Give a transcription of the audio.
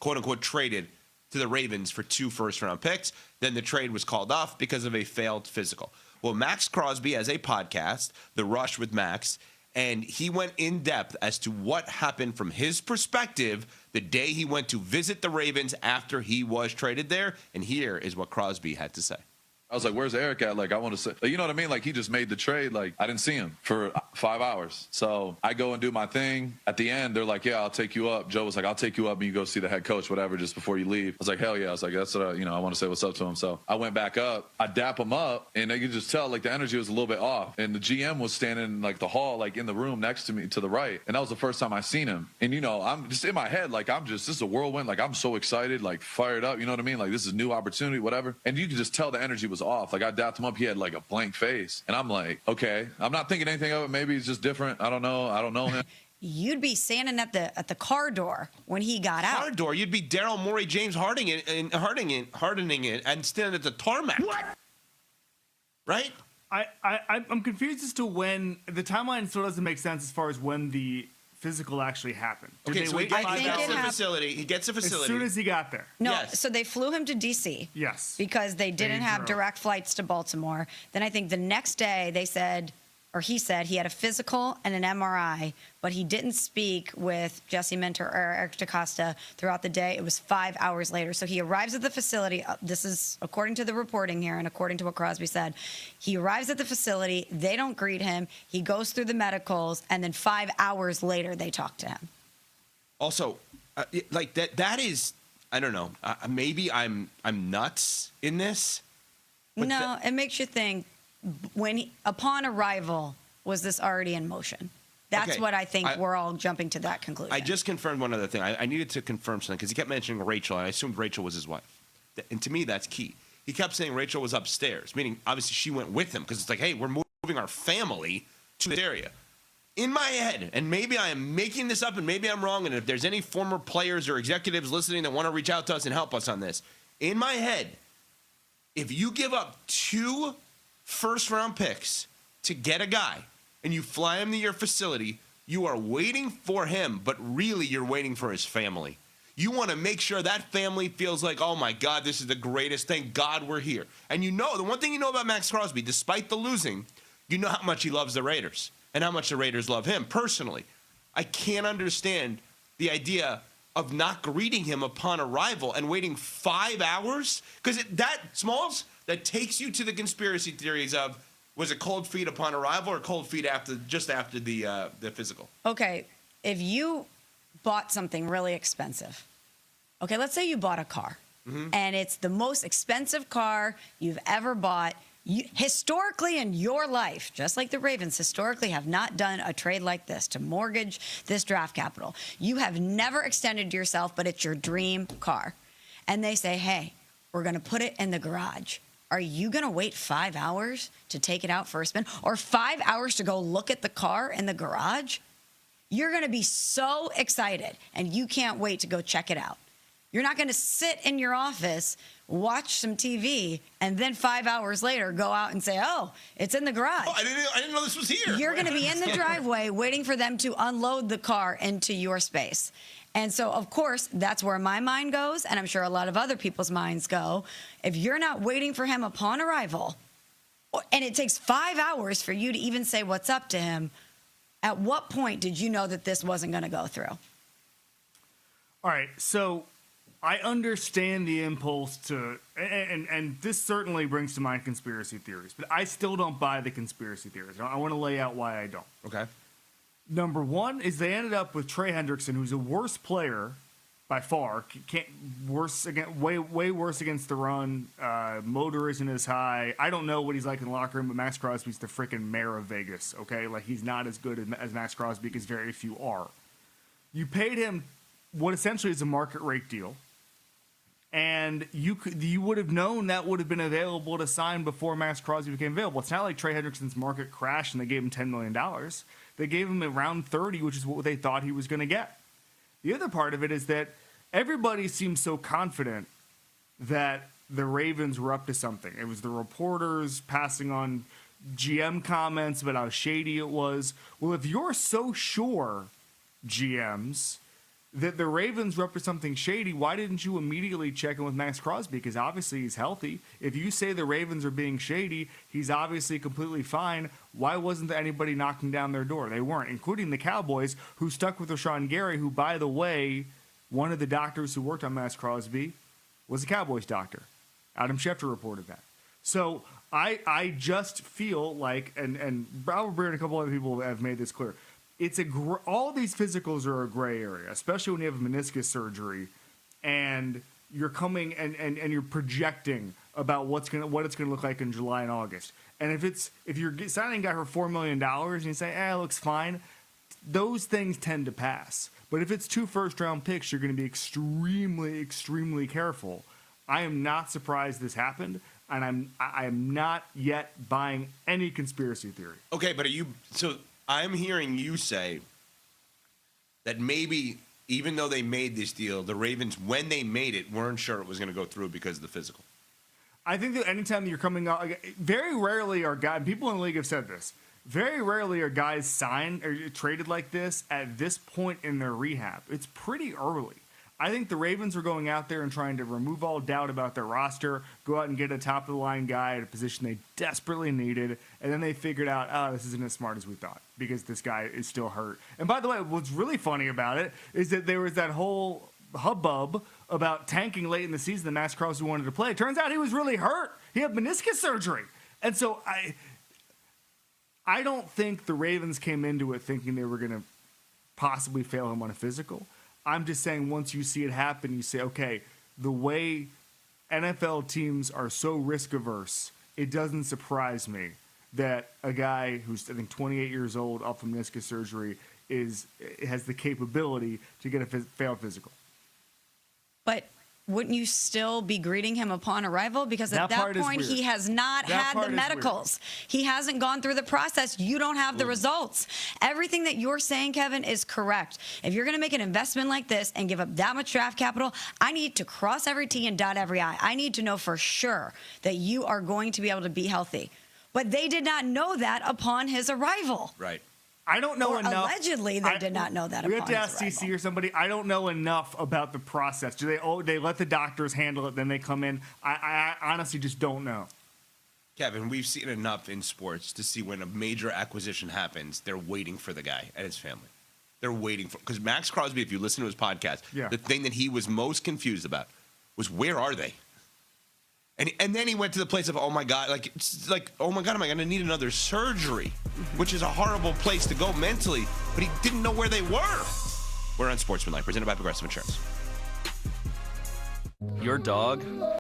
quote unquote traded to the Ravens for 2 first-round picks. Then the trade was called off because of a failed physical. Well, Maxx Crosby has a podcast, The Rush with Max, and he went in depth as to what happened from his perspective the day he went to visit the Ravens after he was traded there. And here is what Crosby had to say. I was like, where's Eric at? Like, I want to say, like, you know what I mean? Like, he just made the trade. Like, I didn't see him for 5 hours. So I go and do my thing. At the end, they're like, yeah, I'll take you up. Joe was like, I'll take you up and you go see the head coach, whatever, just before you leave. I was like, hell yeah. I was like, that's what I want to say what's up to him. So I went back up. I dap him up, and you could just tell, like, the energy was a little bit off. And the GM was standing in, like, the hall, like, in the room next to me to the right. And that was the first time I seen him. And, I'm just in my head, like, this is a whirlwind. Like, I'm so excited, like, fired up. You know what I mean? Like, this is a new opportunity, whatever. And you could just tell the energy was off. Like, I dapped him up, he had like a blank face, and I'm like, okay, I'm not thinking anything of it. Maybe he's just different. I don't know him. You'd be standing at the car door when he got out. Car door? You'd be Daryl Morey, James hardening it, and standing at the tarmac. What? Right? I'm confused as to when the timeline still doesn't make sense as far as when the physical actually happened. Okay, so he gets the facility. He gets the facility as soon as he got there. No, yes. So they flew him to D.C. Yes. Because they didn't have direct flights to Baltimore. Then I think the next day they said, or he said, he had a physical and an MRI, but he didn't speak with Jesse Minter or Eric DaCosta throughout the day. It was 5 hours later. So he arrives at the facility. This is according to the reporting here and according to what Crosby said. He arrives at the facility. They don't greet him. He goes through the medicals, and then 5 hours later they talk to him. Also, like that is, I don't know. Maybe I'm nuts in this. No, it makes you think. Upon arrival, was this already in motion? That's what I think we're all jumping to that conclusion. I just confirmed one other thing. I needed to confirm something because he kept mentioning Rachel, and I assumed Rachel was his wife. And to me, that's key. He kept saying Rachel was upstairs, meaning obviously she went with him because it's like, hey, we're moving our family to this area. In my head, and maybe I am making this up and maybe I'm wrong, and if there's any former players or executives listening that want to reach out to us and help us on this, in my head, if you give up 2 first-round picks to get a guy, and you fly him to your facility, you are waiting for him, but really you're waiting for his family. You want to make sure that family feels like, oh my God, this is the greatest. Thank God we're here. And the one thing you know about Maxx Crosby, despite the losing, you know how much he loves the Raiders and how much the Raiders love him personally. I can't understand the idea of not greeting him upon arrival and waiting 5 hours, because Smalls, that takes you to the conspiracy theories of, was it cold feet upon arrival or cold feet just after the physical? Okay, if you bought something really expensive, okay, let's say you bought a car, and it's the most expensive car you've ever bought. Historically in your life, just like the Ravens historically have not done a trade like this to mortgage this draft capital. You have never extended yourself, but it's your dream car. And they say, hey, we're going to put it in the garage. Are you going to wait 5 hours to take it out for a spin, or 5 hours to go look at the car in the garage? You're going to be so excited, and you can't wait to go check it out. You're not going to sit in your office, watch some TV, and then 5 hours later go out and say, oh, it's in the garage. Oh, I didn't know this was here. You're going to be in the driveway waiting for them to unload the car into your space. And so, of course, that's where my mind goes, and I'm sure a lot of other people's minds go. If you're not waiting for him upon arrival, and it takes 5 hours for you to even say what's up to him, at what point did you know that this wasn't going to go through? All right, so I understand the impulse to, and this certainly brings to mind conspiracy theories, but I still don't buy the conspiracy theories. I want to lay out why I don't. Okay. Number one is they ended up with Trey Hendrickson, who's a worse player by far. Way worse against the run. Motor isn't as high. I don't know what he's like in the locker room, but Maxx Crosby's the freaking mayor of Vegas. Okay, like he's not as good as Maxx Crosby because very few are. You paid him what essentially is a market rate deal, and you would have known that would have been available to sign before Maxx Crosby became available. It's not like Trey Hendrickson's market crashed and they gave him $10 million. They gave him around 30, which is what they thought he was going to get. The other part of it is that everybody seems so confident that the Ravens were up to something. It was the reporters passing on GM comments about how shady it was. Well, if you're so sure, GMs, that the Ravens were up to something shady, why didn't you immediately check in with Maxx Crosby? Because obviously he's healthy. If you say the Ravens are being shady, he's obviously completely fine. Why wasn't there anybody knocking down their door? They weren't, including the Cowboys, who stuck with Rashawn Gary, who, by the way, one of the doctors who worked on Maxx Crosby was a Cowboys doctor. Adam Schefter reported that. So I just feel like, and Robert Breer and a couple other people have made this clear, it's all these physicals are a gray area, especially when you have meniscus surgery and you're coming and you're projecting about what it's gonna look like in July and August. And if you're signing a guy for $4 million and you say, it looks fine, those things tend to pass. But if it's 2 first-round picks, you're going to be extremely, extremely careful. I am not surprised this happened, and I am not yet buying any conspiracy theory. Okay, but I'm hearing you say that maybe even though they made this deal, the Ravens, when they made it, weren't sure it was going to go through because of the physical. I think that anytime you're coming out, very rarely are guys, people in the league have said this, very rarely are guys signed or traded like this at this point in their rehab. It's pretty early. I think the Ravens were going out there and trying to remove all doubt about their roster, go out and get a top-of-the-line guy at a position they desperately needed, and then they figured out, this isn't as smart as we thought because this guy is still hurt. And by the way, what's really funny about it is that there was that whole hubbub about tanking late in the season that Maxx Crosby wanted to play. It turns out he was really hurt. He had meniscus surgery. And so I don't think the Ravens came into it thinking they were going to possibly fail him on a physical. I'm just saying once you see it happen, you say, okay, the way NFL teams are so risk averse, it doesn't surprise me that a guy who's, I think, 28 years old, up from meniscus surgery, has the capability to get a failed physical. But wouldn't you still be greeting him upon arrival? Because at that point, he has not had the medicals. He hasn't gone through the process. You don't have the results. Everything that you're saying, Kevin, is correct. If you're going to make an investment like this and give up that much draft capital, I need to cross every T and dot every I. I need to know for sure that you are going to be able to be healthy. But they did not know that upon his arrival. Right. I don't know enough. Allegedly, they did not know that. We have to ask CC or somebody. I don't know enough about the process. Do they let the doctors handle it, then they come in? I honestly just don't know. Kevin, we've seen enough in sports to see when a major acquisition happens, they're waiting for the guy and his family. They're waiting for, because Maxx Crosby, if you listen to his podcast, the thing that he was most confused about was, where are they? And then he went to the place of, oh my God, oh my God, am I going to need another surgery? Which is a horrible place to go mentally, but he didn't know where they were. We're on Sportsmanlike, presented by Progressive Insurance. Your dog